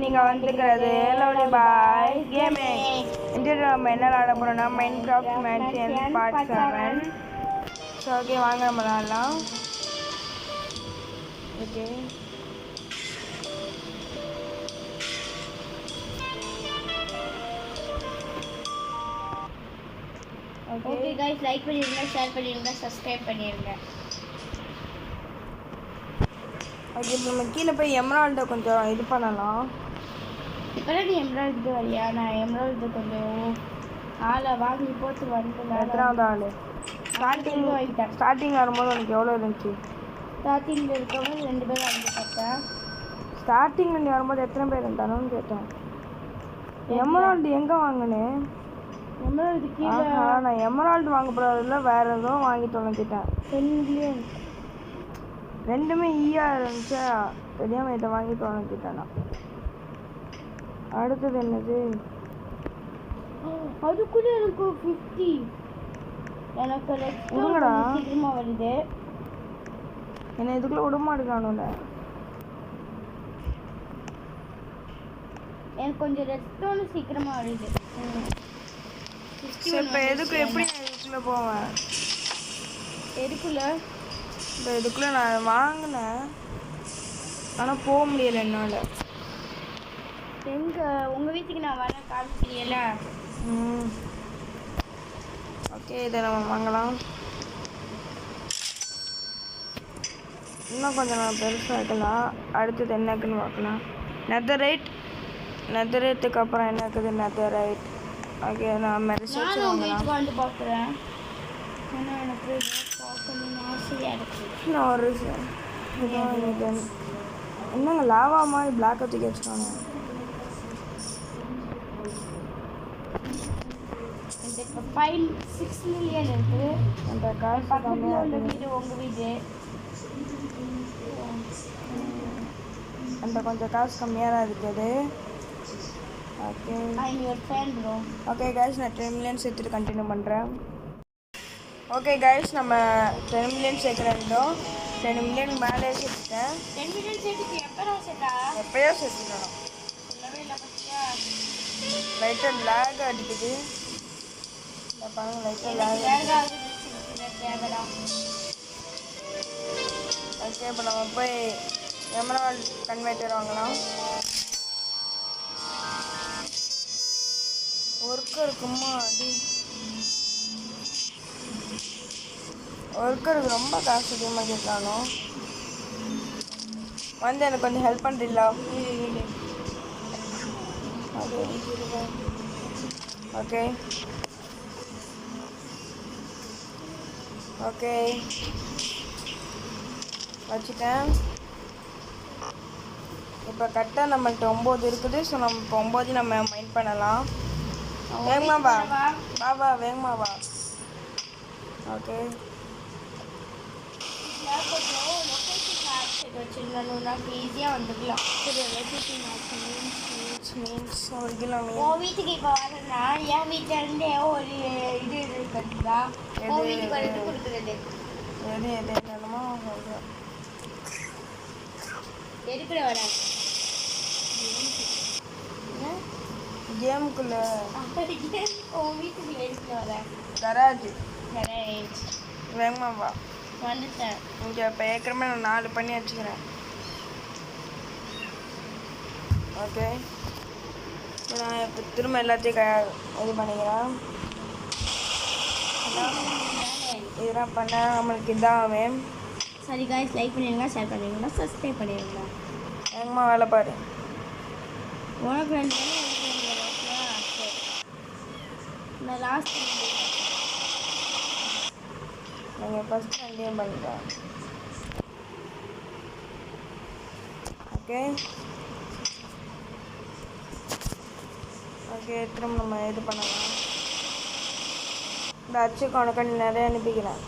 நீங்கள் வந்துக்கிறது லவ்லி பாய் கேமிங். இந்த நம்ம என்ன விளாட போகிறோம்னா Minecraft mansion part 7. So okay, வாங்க நம்ம விளாடலாம். ஓகே ஓகே गाइस, லைக் பண்ணிருங்க, ஷேர் பண்ணிருங்க, சப்ஸ்கிரைப் பண்ணிருங்க. ஓகே, நம்ம கீழே போய் எமரால்டை கொஞ்சம் இது பண்ணலாம். இப்போதான் நீ எமரால்டு வரியா? நான் எமரால்டு கொஞ்சம் ஆளை வாங்கி போட்டு வந்து எத்தனாவது ஆள்? ஸ்டார்டிங் வரும்போது உனக்கு எவ்வளோ இருந்துச்சு? ஸ்டார்டிங்கில் இருக்கவங்க 2 பேர் வாங்கி பார்த்தேன். ஸ்டார்டிங்கில் நீ வரும்போது எத்தனை பேர் இருந்தாலும் கேட்டேன். எமரால்டு எங்கே வாங்கினேன்? எமரால்டு கீழே. நான் எமரால்டு வாங்க போகிறதுல வேறு எதுவும் வாங்கி தொலைஞ்சிட்டேன். 10 மில்லியன் ரெண்டுமே ஈயாக இருந்துச்சா, தெரியாமல் இதை வாங்கி தொலைஞ்சிட்டேன். அடுத்தது என்னது? அதுக்குள்ளே எனக்கு 50. எனக்கு சீக்கிரமாக வருது. என்ன இதுக்குள்ளே விடமாட்டுக்கானுல. எனக்கு கொஞ்சம் ரெஸ்டோன்னு சீக்கிரமாக வருது. இப்போ எதுக்கு எப்படி நான் இதுக்குள்ளே போவேன்? எதுக்குள்ளே? இப்போ இதுக்குள்ளே நான் வாங்கினேன், ஆனால் போக முடியலை என்னால். எங்கே உங்கள் வீட்டுக்கு நான் வர காமிக்கிறீல? ஓகே, இதை நம்ம வாங்கலாம். இன்னும் கொஞ்சம் நம்ம பெருசாக இருக்கலாம். அடுத்தது என்ன இருக்குன்னு பார்க்கலாம். நெதரைட்டுக்கு அப்புறம் என்ன இருக்குது? நெதரைட். ஓகே, நான் ரிசர்ச் வாங்கலாம். வந்து பார்க்குறேன். ஏன்னா எனக்கு பார்க்கணும்னு ஆசையாக இருக்குது. நான் ஒரு என்னங்க லாவா மாதிரி பிளாக்கை தூக்கி வச்சுக்காங்க. இந்த 6 மில்லியன் இருக்குது. அந்த காசு கம்மியாக உள்ள வீடு உங்கள் வீடு அந்த கொஞ்சம் காசு கம்மியாக தான் இருக்குது. Okay, I'm your fan bro. Okay guys, நான் 10 மில்லியன் சேர்த்துட்டு கண்டினியூ பண்ணுறேன். ஓகே கைஸ், நம்ம 10 மில்லியன் சேர்க்குறோம். 10 மில்லியன் மேலே சேர்த்துட்டேன். 10 மில்லியன் சேர்த்துட்டு எப்போ சேர்த்தா? எப்போயோ சேர்த்துக்கணும். சொல்லவே இல்லை பற்றியா? லைட்டாக லேக் அடிக்குது. பாருங்க, லைட்டாக லேக் தேவைடா. ஓகே, இப்போ நம்ம போய் எமரால்ட் கன்வெர்ட்டர் வாங்கலாம். ஒர்க்கர் இருக்குமா? ஒர்க்கருக்கு ரொம்ப காசு அதிகமாக கேட்கலானோ. வந்து எனக்கு கொஞ்சம் ஹெல்ப் பண்ணுறீங்களா? ஓகே ஓகே வச்சுட்டேன். இப்போ கரெக்டாக நம்மள்கிட்ட 9 இருக்குது. ஸோ நம்ம இப்போ 9 நம்ம மைண்ட் பண்ணலாம். வேகமா வா வேகமா வா. ஓகே, ஈஸியாக வந்துக்கலாம். மீன்ஸ் 1 கிலோ மீன். உன் வீட்டுக்கு இப்போ வரேன்னா என் வீட்டில் இருந்தே ஒரு இது இருக்குதுங்களா? உன் வீட்டுக்கு வந்து கொடுக்குறது எது என்னமோ எதுக்குள்ள வர கேமுக்குள்ள உன் வீட்டுக்குள்ள எதுக்குள்ள வர? கராஜ். வேகமா வா. வந்துட்டேன். இங்கே இப்போ ஏற்கனவே நான் 4 பண்ணி வச்சுக்கிறேன். ஓகே, நான் இப்போ திரும்ப எல்லாத்தையும் இது பண்ணிக்கிறேன். இதெல்லாம் பண்ணால் நம்மளுக்கு இதான் வேணும். சரி காய்ஸ், லைக் பண்ணிடுங்க, ஷேர் பண்ணிடுங்க, சப்ஸ்கிரைப் பண்ணிடுங்க. வேகமாக வேலை பாரு. உனக்கு 2 நான் லாஸ்ட் நீங்கள் ஃபஸ்ட்டு 2 பண்ணுறேன். ஓகே ஓகே, திரும்ப நம்ம இது பண்ணலாம். இந்த அச்சுக்கு உனக்கு நிறைய அனுப்பிக்கிறேன்.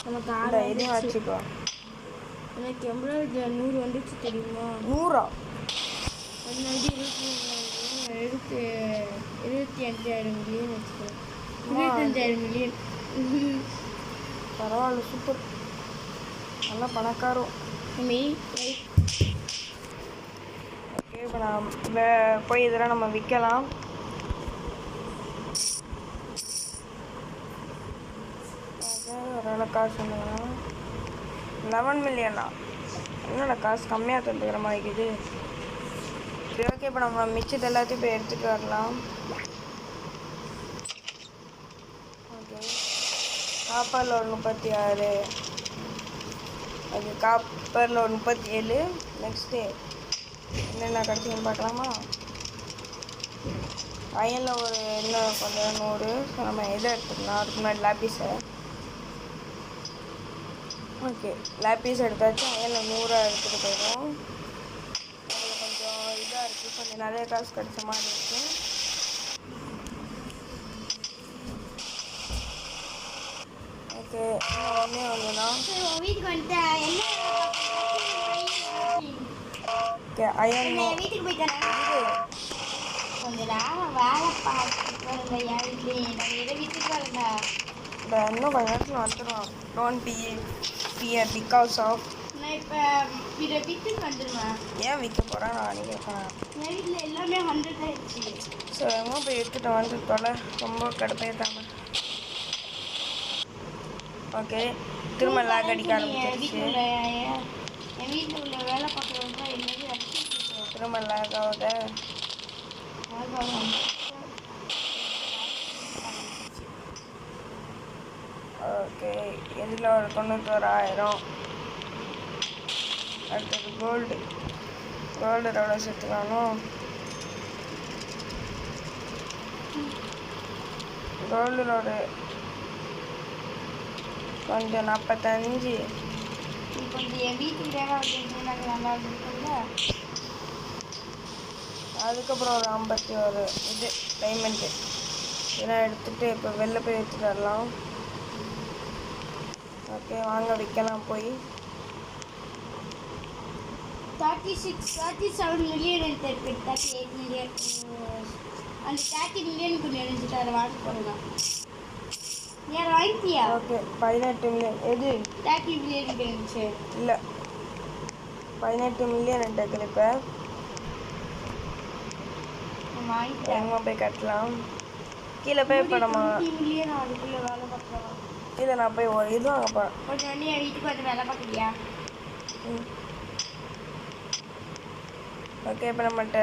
நமக்கு இதையும் வச்சுக்கோ. எனக்கு எம்ப்ராய்டரி 100 வந்துச்சு தெரியுமா? 100? முன்னாடி 25,000 மில்லியன் வச்சுக்கோ. 25,000 மில்லியன். பரவாயில்ல, சூப்பர். நல்லா பணக்காரம். மம்மி இப்போ நான் போய் இதெல்லாம் நம்ம விற்கலாம். ஓரளவு காசு வந்துங்கன்னா 11 மில்லியனா? என்னோட காசு கம்மியாக தந்துக்கிற மாதிரி இருக்குது. சரி ஓகே, இப்போ நம்ம மிச்சத்தை எல்லாத்தையும் போய் எடுத்துகிட்டு வரலாம். ஓகே, காப்பரில் ஒரு 36, அது காப்பரில் ஒரு 37. நெக்ஸ்ட்டு என்னென்ன கிடச்சின்னு பார்க்கலாமா? அயனில் ஒரு இன்னும் கொஞ்சம் 100. ஸோ நம்ம இதை எடுத்துக்கலாம். அதுக்கு முன்னாடி லேப்பீஸை. ஓகே, லேப்பீஸ் எடுத்தாச்சு. அயனில் 100 எடுத்துகிட்டு போயிடும். அதில் கொஞ்சம் இதாக இருக்குது, கொஞ்சம் நிறைய காசு கிடச்ச மாதிரி இருக்குது. ஓகே, ஒன்றே ஒன்றுனா வீட்டுக்கு வந்துட்டேன். என்ன ஓகே, அயன் வீட்டுக்கு போயிட்டேன். கொஞ்ச நேரம் வேலை பார்த்துட்டு வரல. என் வீட்லேயே நான் எதை வீட்டுக்கு வரல. இந்த இன்னும் கொஞ்ச நேரத்தில் வந்துடுவான். Don't be fear because of. நான் இப்போ இதை வீட்டுக்கு வந்துடுவேன். ஏன் விற்க போகிறேன் நான் கேட்குறேன். என் வீட்டில் எல்லாமே 100 ஆயிடுச்சு. ஸோ எங்கே போய் எடுத்துகிட்டு வந்து தொலை, ரொம்ப கடுப்பேற்றாங்க. ஓகே, திரும்ப லேக் அடிக்க ஆரம்பிச்சிருச்சு. என் வீட்டில் உள்ள வேலை பார்க்குறவங்க எல்லாமே அடிச்சு திரும்ப லேக் ஆகுது. ஓகே, இதில் ஒரு 91,000. அடுத்தது கோல்டு எவ்வளோ சேர்த்துக்கணும்? கோல்டில் ஒரு கொஞ்சம் 45. கொஞ்சம் என் வீட்டுக்கு வேலை வந்து நல்லா இருக்குல்ல. அதுக்கப்புறம் ஒரு 51 இது டைமண்ட்டு. இதெல்லாம் எடுத்துகிட்டு இப்போ வெளில போய் எடுத்துகிட்டு வரலாம். ஓகே, வாங்க விற்கலாம் போய். 37 மில்லியன் எடுத்து 38 மில்லியன். அந்த 30 மில்லியன் கொஞ்சம் எழுந்துட்டு அதை வாங்க போகிறேன். யார் வாங்கிட்டியா? Okay, 18 million. எது 30 மில்லியன் இருந்துச்சு? இல்லை, 18 மில்லியன் எடுத்துக்கல. இப்போ வாங்கிட்டேன். எங்கே போய் கட்டலாம்? கீழே போய் இப்போ நம்ம 20 மில்லியன் அதுக்குள்ளே வேலை பார்க்கலாம். இல்லை, நான் போய் ஒரு இது வாங்க போகிறேன். கொஞ்சம் வந்து என் வீட்டுக்கு வந்து வேலை பார்க்குறியா? ஓகே, இப்போ நம்மகிட்ட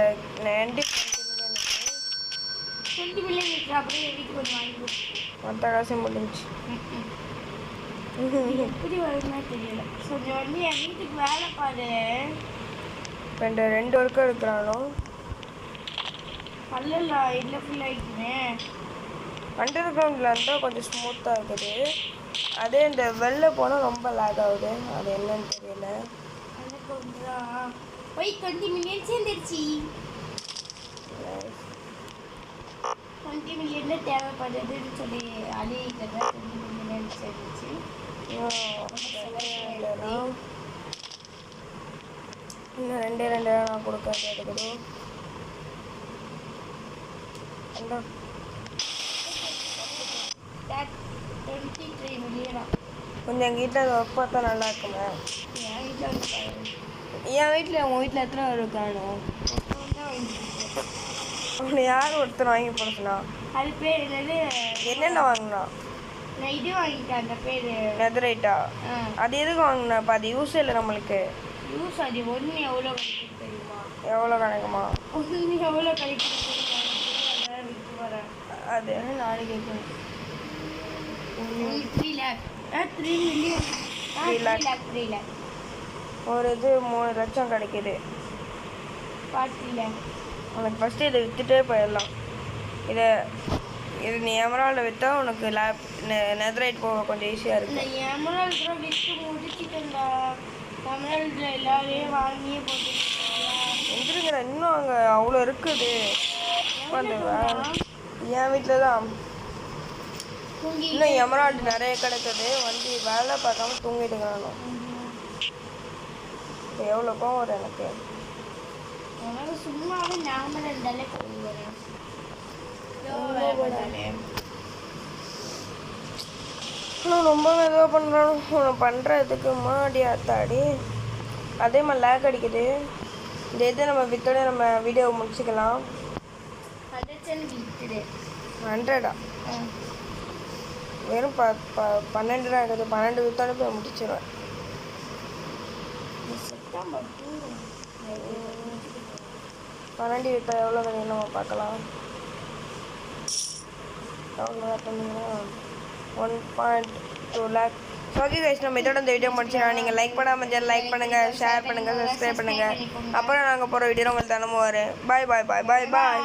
20 மில்லியன் இருக்குது. 20 மில்லியன் இருக்குது. அப்படியே என் வீட்டுக்கு கொஞ்சம் வாங்கி கொடுத்து மொத்த காசும் முடிஞ்சு. எப்படி வருதுன்னா தெரியல. கொஞ்சம் வந்து என் வீட்டுக்கு வேலை பாரு. இப்போ இந்த 2 ஒர்க்கும் இருக்கிறானோ அல்ல இதில் ஃபுல் ஆகிட்டுமே. அண்டர் கிரவுண்டில் இருந்தால் கொஞ்சம் ஸ்மூத்தாக இருக்குது. அதே இந்த வெளில போனால் ரொம்ப லேக் ஆகுது. அது என்னன்னு தெரியல. அண்டர் கிரவுண்ட் தான் போய் 20 மில்லியன் சேர்ந்துருச்சு. 20 மில்லியன் தேவைப்படுதுன்னு சொல்லி அழிக்கிட்ட 20 மில்லியன் சேர்ந்துச்சு. இன்னும் 2 நான் கொடுக்க இருக்குது. அந்த 23 மில்லியனா? கொஞ்சம் எங்கள் வீட்டில் அதை ஒர்க் பார்த்தா நல்லா இருக்குமே. என் வீட்டில் வந்து என் வீட்டில் உங்கள் வீட்டில் எத்தனை பேர் இருக்கானோ? அவனை யார் ஒருத்தர் வாங்கி போடுச்சுனா? அது பேர் என்னது? என்னென்ன வாங்கினா? நான் இது வாங்கிட்டேன். அந்த பேர் நெதரைட்டா? அது எதுக்கு வாங்கினா? இப்போ அது யூஸ் இல்லை நம்மளுக்கு. யூஸ் அது ஒன்று எவ்வளோ கிடைக்குது தெரியுமா? எவ்வளோ கிடைக்குமா? ஒன்று எவ்வளோ கிடைக்குது தெரியுமா? விற்று வரேன். அது நாளைக்கு கேட்கணும். 3 lakh. 3 மில்லியன். 3 lakh. ஒரு இது 3 லட்சம் கிடைக்கிது. 40 lakh. உனக்கு ஃபஸ்ட்டு இதை விற்றுட்டே போயிடலாம். இது நீ எமரால்டை விற்றா உனக்கு நெதரைட் போக கொஞ்சம் ஈஸியாக இருக்குது. இந்த எமரால்டு கூட விற்று முடிச்சுட்டேன்டா. எமரால்டில் எல்லாரையும் வாங்கியே போட்டுருக்கா. எந்திருங்கிற இன்னும் அங்கே அவ்வளோ இருக்குது. என் வீட்டில் தான் இன்னும் எமரால்டு நிறைய கிடைக்குது. வந்து வேலை பார்க்காம தூங்கிட்டு இருக்கிறானோ. இப்போ எவ்வளோ கோவம் வரும் எனக்கு. உனக்கு சும்மாவே நாம இருந்தாலே கோவம் வரும். நான் ரொம்ப மெதுவாக பண்ணுறானோ. உன்னை பண்ணுறதுக்கு மாடி ஆத்தாடி. அதே மாதிரி லேக் அடிக்குது. இந்த இதை நம்ம வித்தோட நம்ம வீடியோவை முடிச்சுக்கலாம். 100 வித்துடு. 100ஆ? வெறும் 12 தான் இருக்குது. 12 வித்தோட போய் முடிச்சிடுவேன். செப்டம்பர் 2 12 வித்தா எவ்வளோ கிடைக்கும் நம்ம பார்க்கலாம். எவ்வளோ பார்த்தீங்கன்னா 1.2 lakh. ஓகே கைஸ், நம்ம இதோட இந்த வீடியோ முடிச்சிடலாம். நீங்கள் லைக் பண்ணாமல் லைக் பண்ணுங்கள், ஷேர் பண்ணுங்கள், சப்ஸ்கிரைப் பண்ணுங்கள். அப்புறம் நாங்கள் போகிற வீடியோ உங்களுக்கு தினமும் வரும். பாய் பாய் பாய் பாய் பாய்.